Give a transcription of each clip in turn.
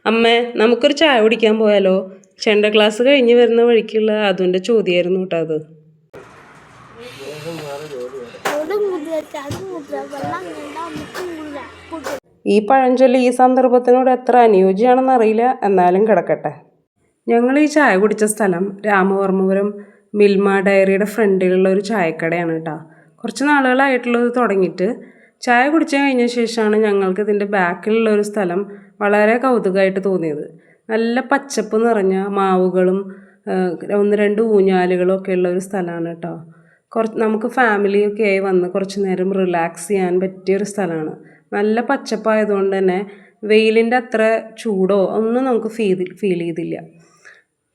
അമ്മേ, നമുക്കൊരു ചായ കുടിക്കാൻ പോയാലോ? ചെണ്ട ക്ലാസ് കഴിഞ്ഞ് വരുന്ന വഴിക്കുള്ള അതുൻ്റെ ചോദ്യമായിരുന്നു കേട്ടോ അത്. ഈ പഴഞ്ചൊല്ലി ഈ സന്ദർഭത്തിനോട് എത്ര അനുയോജ്യമാണെന്ന് അറിയില്ല, എന്നാലും കിടക്കട്ടെ. ഞങ്ങൾ ഈ ചായ കുടിച്ച സ്ഥലം രാമവർമ്മപുരം മിൽമ ഡയറിയുടെ ഫ്രണ്ടിലുള്ള ഒരു ചായക്കടയാണ് കേട്ടോ. കുറച്ച് നാളുകളായിട്ടുള്ളത് തുടങ്ങിയിട്ട്. ചായ കുടിച്ചു കഴിഞ്ഞ ശേഷമാണ് ഞങ്ങൾക്ക് ഇതിൻ്റെ ബാക്കിലുള്ള ഒരു സ്ഥലം വളരെ കൗതുകമായിട്ട് തോന്നിയത്. നല്ല പച്ചപ്പ് നിറഞ്ഞ മാവുകളും 1-2 ഊഞ്ഞാലുകളും ഒക്കെ ഉള്ള ഒരു സ്ഥലമാണ് കേട്ടോ. നമുക്ക് ഫാമിലിയൊക്കെ ആയി വന്ന് കുറച്ച് നേരം റിലാക്സ് ചെയ്യാൻ പറ്റിയൊരു സ്ഥലമാണ്. നല്ല പച്ചപ്പായതുകൊണ്ട് തന്നെ വെയിലിൻ്റെ അത്ര ചൂടോ ഒന്നും നമുക്ക് ഫീൽ ചെയ്തില്ല.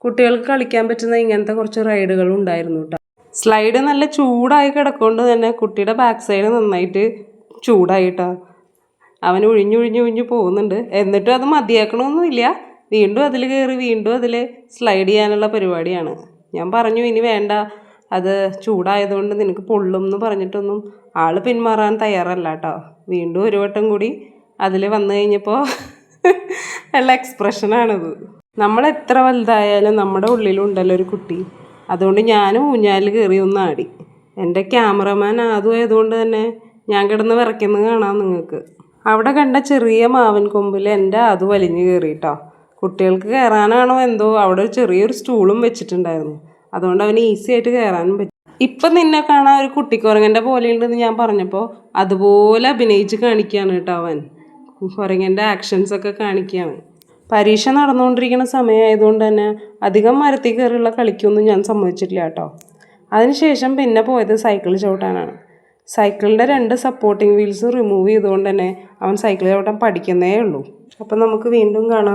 കുട്ടികൾക്ക് കളിക്കാൻ പറ്റുന്ന ഇങ്ങനത്തെ കുറച്ച് റൈഡുകളും ഉണ്ടായിരുന്നു കേട്ടോ. സ്ലൈഡ് നല്ല ചൂടായി കിടക്കൊണ്ട് തന്നെ കുട്ടിയുടെ ബാക്ക് സൈഡ് നന്നായിട്ട് ചൂടായിട്ടോ. അവൻ ഒഴിഞ്ഞു പോകുന്നുണ്ട്. എന്നിട്ടും അത് മതിയാക്കണമൊന്നുമില്ല. വീണ്ടും അതിൽ കയറി വീണ്ടും അതിൽ സ്ലൈഡ് ചെയ്യാനുള്ള പരിപാടിയാണ്. ഞാൻ പറഞ്ഞു ഇനി വേണ്ട, അത് ചൂടായതുകൊണ്ട് നിനക്ക് പൊള്ളും എന്ന് പറഞ്ഞിട്ടൊന്നും ആൾ പിന്മാറാൻ തയ്യാറല്ല കേട്ടോ. വീണ്ടും ഒരു വട്ടം കൂടി അതിൽ വന്നു കഴിഞ്ഞപ്പോൾ ഉള്ള എക്സ്പ്രഷനാണിത്. നമ്മൾ എത്ര വലുതായാലും നമ്മുടെ ഉള്ളിലുണ്ടല്ലോ ഒരു കുട്ടി. അതുകൊണ്ട് ഞാനും ഊഞ്ഞാലിൽ കയറി ഒന്ന് ആടി. എൻ്റെ ക്യാമറമാൻ ആയതുകൊണ്ട് തന്നെ ഞാൻ കിടന്ന് വിറയ്ക്കുന്നത് കാണാം നിങ്ങൾക്ക്. അവിടെ കണ്ട ചെറിയ മാവൻ കൊമ്പിൽ എൻ്റെ അത് വലിഞ്ഞു കയറിയിട്ടോ. കുട്ടികൾക്ക് കയറാനാണോ എന്തോ അവിടെ ചെറിയൊരു സ്റ്റൂളും വെച്ചിട്ടുണ്ടായിരുന്നു. അതുകൊണ്ട് അവന് ഈസി ആയിട്ട് കയറാനും പറ്റും. ഇപ്പം നിന്നെ കാണാൻ ഒരു കുട്ടിക്കുരങ്ങൻ്റെ പോലെ ഉണ്ടെന്ന് ഞാൻ പറഞ്ഞപ്പോൾ അതുപോലെ അഭിനയിച്ച് കാണിക്കുകയാണ് കേട്ടോ. അവൻ കുരങ്ങൻ്റെ ആക്ഷൻസൊക്കെ കാണിക്കുകയാണ്. പരീക്ഷ നടന്നുകൊണ്ടിരിക്കുന്ന സമയമായതുകൊണ്ട് തന്നെ അധികം മരത്തിൽ കയറിയുള്ള കളിക്കൊന്നും ഞാൻ സമ്മതിച്ചിട്ടില്ല കേട്ടോ. അതിനുശേഷം പിന്നെ പോയത് സൈക്കിൾ ചവിട്ടാനാണ്. സൈക്കിളിൻ്റെ 2 സപ്പോർട്ടിങ് വീൽസ് റിമൂവ് ചെയ്തുകൊണ്ട് തന്നെ അവൻ സൈക്കിൾ ചവിട്ടാൻ പഠിക്കുന്നേ ഉള്ളൂ. അപ്പം നമുക്ക് വീണ്ടും കാണാം.